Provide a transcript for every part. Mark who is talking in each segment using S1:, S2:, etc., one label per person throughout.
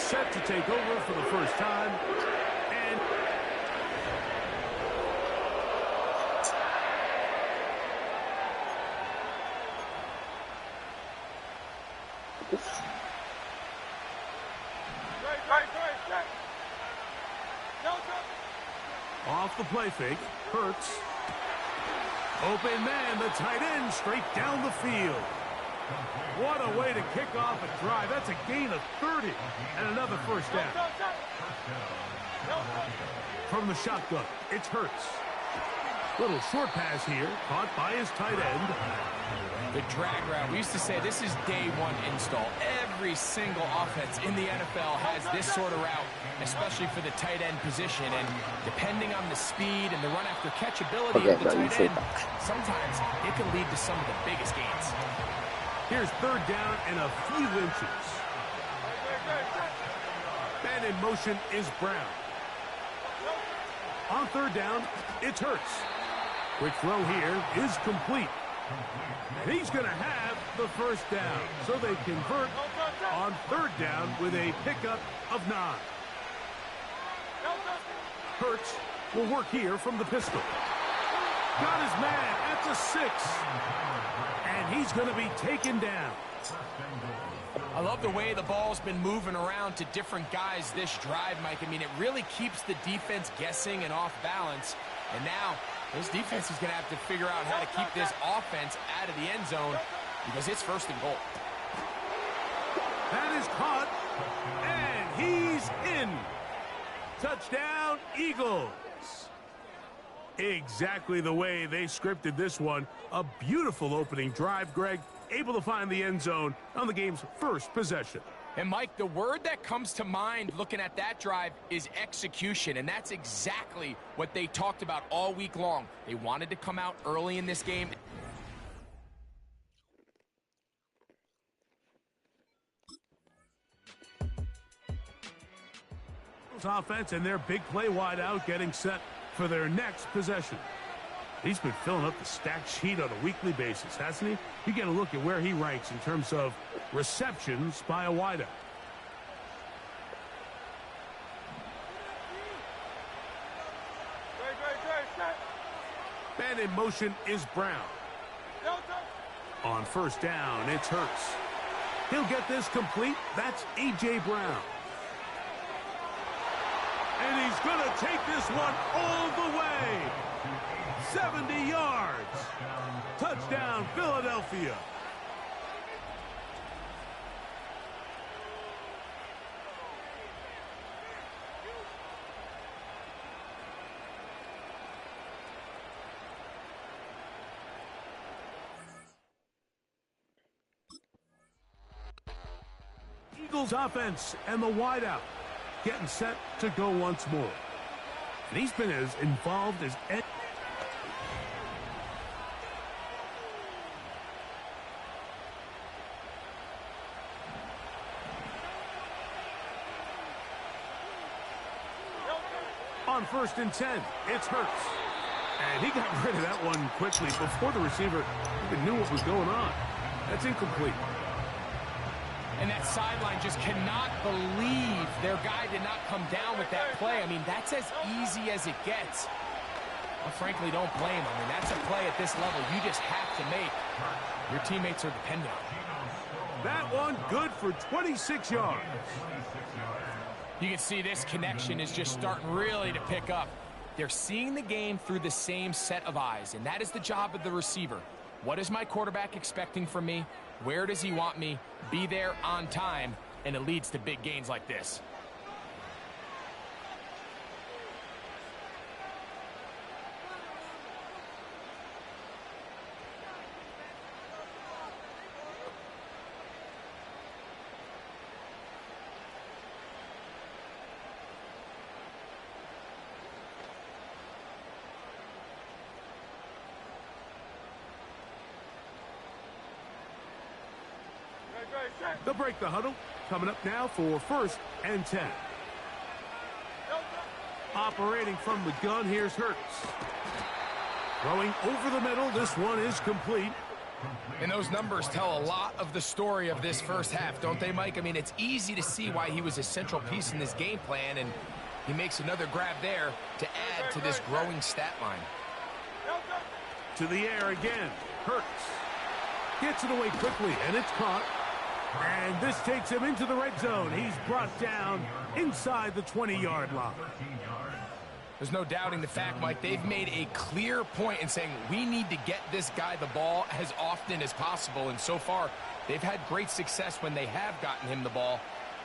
S1: set to take over for the first time. And off the play fake, Hurts. Open man, the tight end, straight down the field. What a way to kick off a drive. That's a gain of 30 and another first down. From the shotgun, it's Hurts. Little short pass here, caught by his tight end.
S2: The drag route. We used to say this is day one install. Every single offense in the NFL has this sort of route, especially for the tight end position. And depending on the speed and the run after catch ability of the tight end, sometimes it can lead to some of the biggest gains.
S1: Here's third down and a few inches. Man in motion is Brown. On third down, it's Hurts. Quick throw here is complete. And he's going to have the first down. So they convert on third down with a pickup of 9. Hurts will work here from the pistol. Got his man at the 6. And he's going to be taken down.
S2: I love the way the ball's been moving around to different guys this drive, Mike. I mean, it really keeps the defense guessing and off balance. And now, this defense is going to have to figure out how to keep this offense out of the end zone because it's first and goal.
S1: That is caught, and he's in. Touchdown, Eagles. Exactly the way they scripted this one. A beautiful opening drive, Greg. Able to find the end zone on the game's first possession.
S2: And, Mike, the word that comes to mind looking at that drive is execution, and that's exactly what they talked about all week long. They wanted to come out early in this game.
S1: Offense and their big play wide out getting set for their next possession. He's been filling up the stat sheet on a weekly basis, hasn't he? You get a look at where he ranks in terms of receptions by a wideout. Man in motion is Brown. On first down, it's Hurts. He'll get this complete. That's A.J. Brown. And he's going to take this one all the way. 70 yards. Touchdown, Philadelphia. Eagles offense and the wideout getting set to go once more. And he's been as involved as any. On first and 10, it's Hurts. And he got rid of that one quickly before the receiver even knew what was going on. That's incomplete.
S2: And that sideline just cannot believe their guy did not come down with that play. I mean, that's as easy as it gets. I frankly don't blame him. I mean, that's a play at this level you just have to make. Your teammates are dependent on it.
S1: That one good for 26 yards.
S2: You can see this connection is just starting really to pick up. They're seeing the game through the same set of eyes, and that is the job of the receiver. What is my quarterback expecting from me? Where does he want me? Be there on time, and it leads to big gains like this.
S1: They'll break the huddle. Coming up now for first and 10. Operating from the gun, here's Hurts. Throwing over the middle. This one is complete.
S2: And those numbers tell a lot of the story of this first half, don't they, Mike? I mean, it's easy to see why he was a central piece in this game plan, and he makes another grab there to add to this growing stat line.
S1: To the air again. Hurts. Gets it away quickly, and it's caught. And this takes him into the red zone. He's brought down inside the 20-yard line.
S2: There's no doubting the fact, Mike, they've made a clear point in saying we need to get this guy the ball as often as possible. And so far, they've had great success when they have gotten him the ball.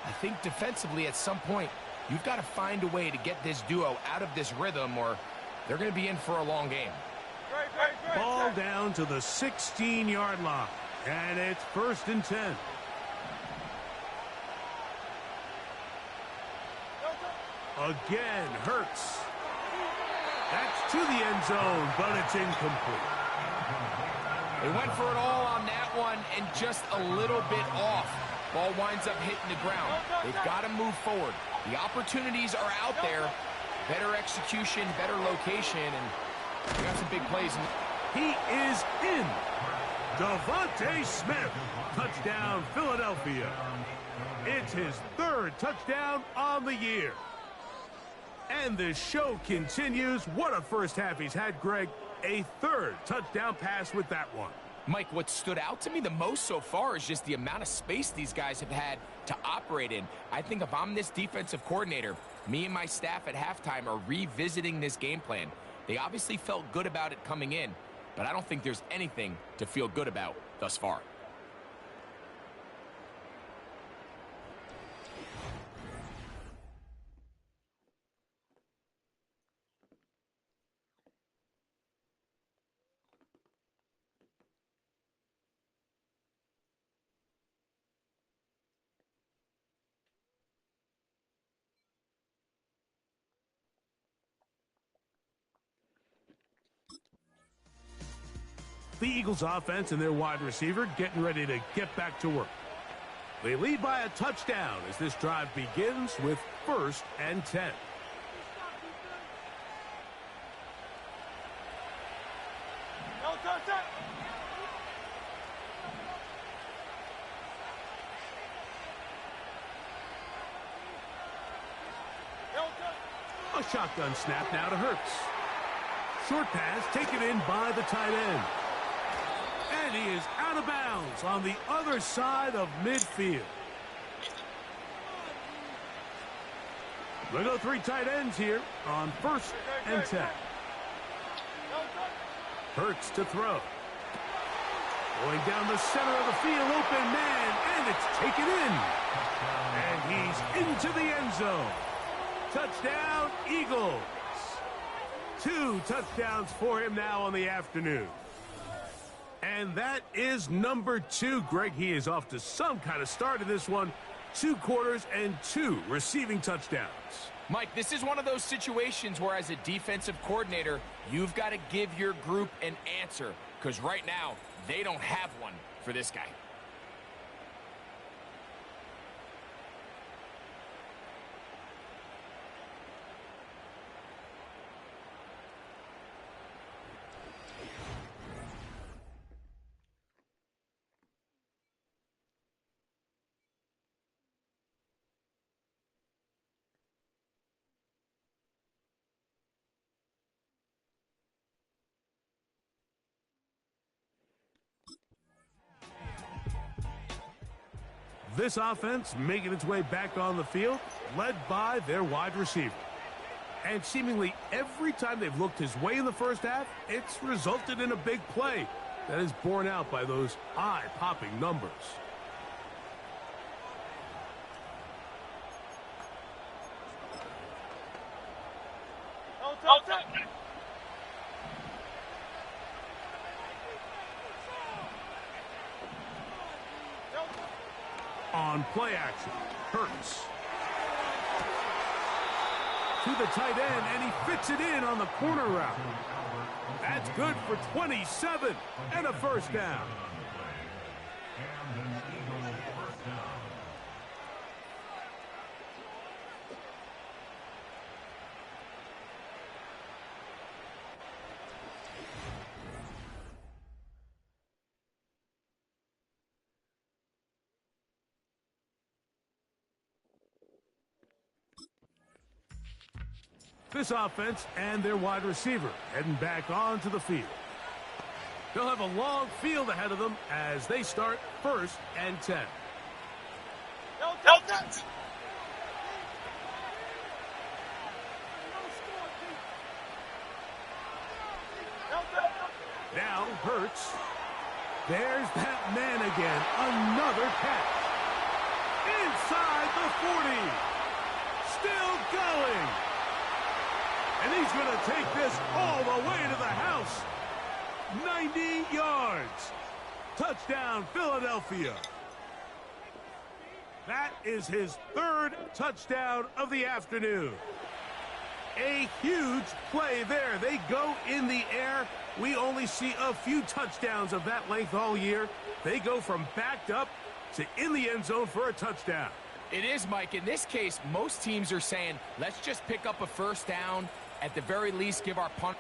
S2: I think defensively at some point, you've got to find a way to get this duo out of this rhythm or they're going to be in for a long game.
S1: Ball down to the 16-yard line. And it's 1st and 10. Again, Hurts. That's to the end zone, but it's incomplete.
S2: They went for it all on that one and just a little bit off. Ball winds up hitting the ground. They've got to move forward. The opportunities are out there. Better execution, better location, and they got some big plays.
S1: He is in. Devontae Smith. Touchdown, Philadelphia. It's his 3rd touchdown on the year. And the show continues. What a first half he's had, Greg. A 3rd touchdown pass with that one.
S2: Mike, what stood out to me the most so far is just the amount of space these guys have had to operate in. I think if I'm this defensive coordinator, me and my staff at halftime are revisiting this game plan. They obviously felt good about it coming in, but I don't think there's anything to feel good about thus far.
S1: The Eagles offense and their wide receiver getting ready to get back to work. They lead by a touchdown as this drive begins with 1st and 10. A shotgun snap now to Hurts. Short pass taken in by the tight end. And he is out of bounds on the other side of midfield. We'll go 3 tight ends here on 1st and 10. Hurts to throw. Going down the center of the field, open man, and it's taken in. And he's into the end zone. Touchdown, Eagles. 2 touchdowns for him now on the afternoon. And that is number 2. Greg, he is off to some kind of start in this one. 2 quarters and 2 receiving touchdowns.
S2: Mike, this is one of those situations where as a defensive coordinator, you've got to give your group an answer. Because right now, they don't have one for this guy.
S1: This offense making its way back on the field, led by their wide receiver. And seemingly every time they've looked his way in the first half, it's resulted in a big play that is borne out by those eye-popping numbers. On play action, Hurts. To the tight end, and he fits it in on the corner route. That's good for 27 and a first down. This offense and their wide receiver heading back onto the field. They'll have a long field ahead of them as they start 1st and 10. Now Hurts. There's that man again. Another catch. Inside the 40. Still going. And he's going to take this all the way to the house. 90 yards. Touchdown, Philadelphia. That is his 3rd touchdown of the afternoon. A huge play there. They go in the air. We only see a few touchdowns of that length all year. They go from backed up to in the end zone for a touchdown.
S2: It is, Mike. In this case, most teams are saying, let's just pick up a 1st down. At the very least, give our punt.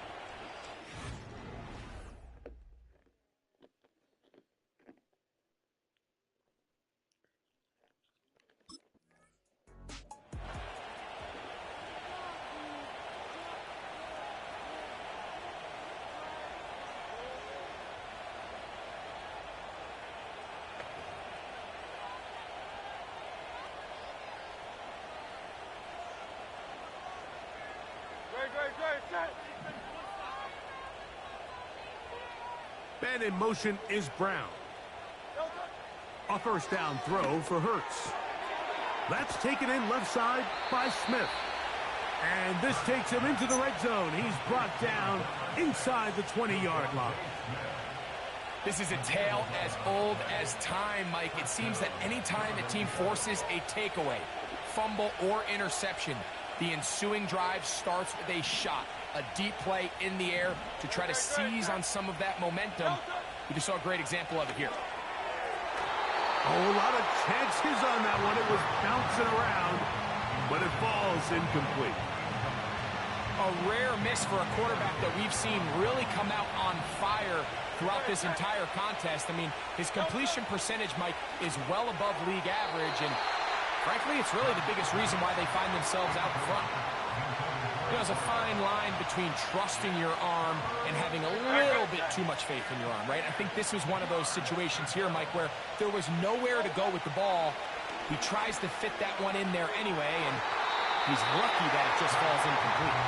S1: Man in motion is Brown. A 1st down throw for Hurts. That's taken in left side by Smith. And this takes him into the red zone. He's brought down inside the 20-yard line.
S2: This is a tale as old as time, Mike. It seems that any time a team forces a takeaway, fumble, or interception, the ensuing drive starts with a shot, a deep play in the air to try to seize on some of that momentum. We just saw a great example of it here.
S1: Oh, a lot of chances on that one. It was bouncing around, but it falls incomplete.
S2: A rare miss for a quarterback that we've seen really come out on fire throughout this entire contest. I mean, his completion percentage, Mike, is well above league average, and frankly, it's really the biggest reason why they find themselves out in front. You know, there's a fine line between trusting your arm and having a little bit too much faith in your arm, right? I think this was one of those situations here, Mike, where there was nowhere to go with the ball. He tries to fit that one in there anyway, and he's lucky that it just falls incomplete.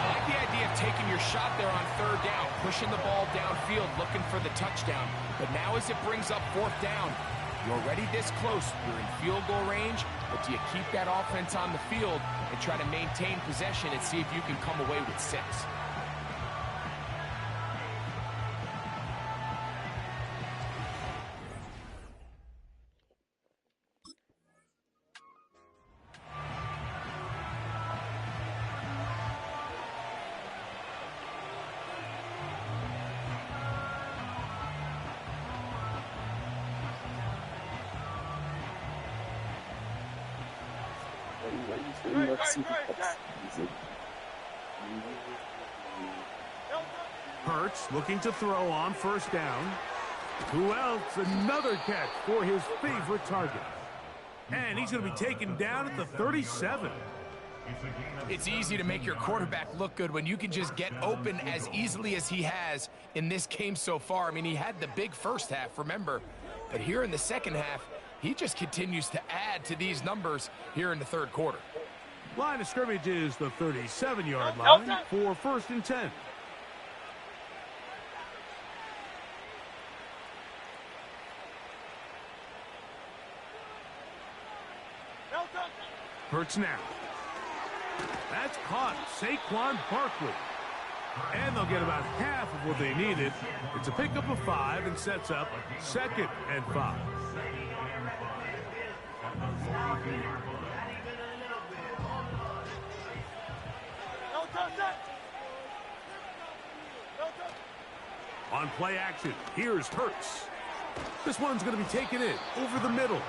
S2: I like the idea of taking your shot there on 3rd down, pushing the ball downfield, looking for the touchdown. But now as it brings up 4th down, you're already this close. You're in field goal range, but do you keep that offense on the field and try to maintain possession and see if you can come away with 6?
S1: Hurts looking to throw on 1st down. Who else? Another catch for his favorite target. And he's going to be taken down at the 37.
S2: It's easy to make your quarterback look good when you can just get open as easily as he has in this game so far. I mean, he had the big first half, remember. But here in the second half, he just continues to add to these numbers here in the 3rd quarter.
S1: Line of scrimmage is the 37-yard line for 1st and 10. Hurts now. That's caught. Saquon Barkley. And they'll get about half of what they needed. It's a pickup of 5 and sets up 2nd and 5. On play action, here's Hurts. This one's going to be taken in over the middle.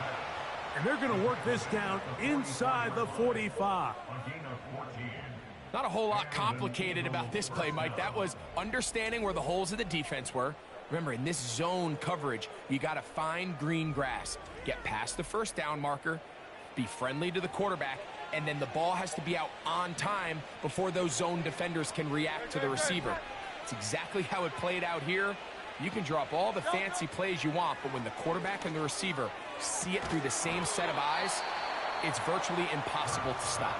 S1: And they're going to work this down inside the 45.
S2: Not a whole lot complicated about this play, Mike. That was understanding where the holes of the defense were. Remember, in this zone coverage, you got to find green grass. Get past the 1st down marker, be friendly to the quarterback, and then the ball has to be out on time before those zone defenders can react to the receiver. It's exactly how it played out here. You can draw up all the fancy plays you want, but when the quarterback and the receiver see it through the same set of eyes, it's virtually impossible to stop.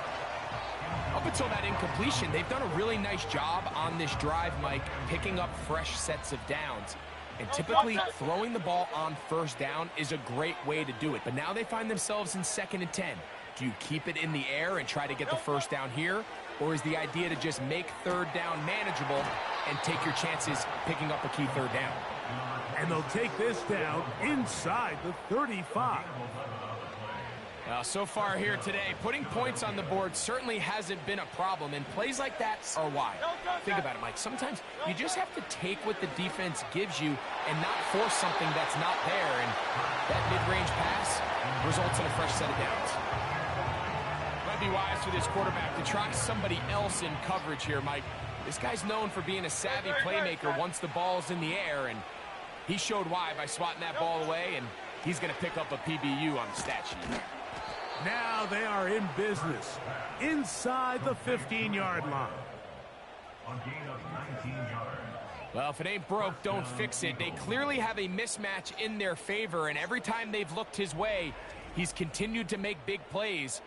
S2: Up until that incompletion, they've done a really nice job on this drive, Mike, picking up fresh sets of downs. And typically, throwing the ball on first down is a great way to do it. But now they find themselves in 2nd and 10. Do you keep it in the air and try to get the first down here? Or is the idea to just make 3rd down manageable and take your chances picking up a key 3rd down?
S1: And they'll take this down inside the 35.
S2: So far here today, putting points on the board certainly hasn't been a problem, and plays like that are why. Think about it, Mike. Sometimes you just have to take what the defense gives you and not force something that's not there, and that mid-range pass results in a fresh set of downs. Might be wise for this quarterback to try somebody else in coverage here, Mike. This guy's known for being a savvy playmaker once the ball's in the air, and he showed why by swatting that ball away, and he's going to pick up a PBU on the stat sheet.
S1: Now they are in business inside the 15-yard line.
S2: Well, if it ain't broke, don't fix it. They clearly have a mismatch in their favor, and every time they've looked his way, he's continued to make big plays.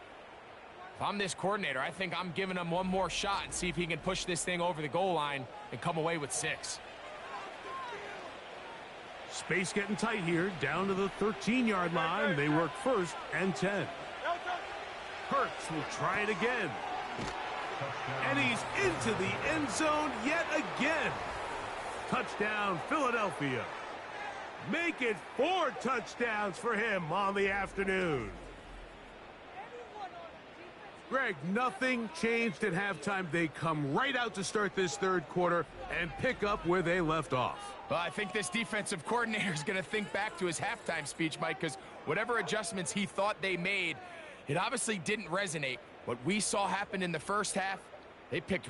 S2: If I'm this coordinator, I think I'm giving him one more shot and see if he can push this thing over the goal line and come away with 6.
S1: Space getting tight here, down to the 13-yard line. They work 1st and 10. Hurts will try it again. And he's into the end zone yet again. Touchdown, Philadelphia. Make it 4 touchdowns for him on the afternoon. Greg, nothing changed at halftime. They come right out to start this 3rd quarter and pick up where they left off.
S2: Well, I think this defensive coordinator is going to think back to his halftime speech, Mike, because whatever adjustments he thought they made, it obviously didn't resonate. What we saw happen in the first half, they picked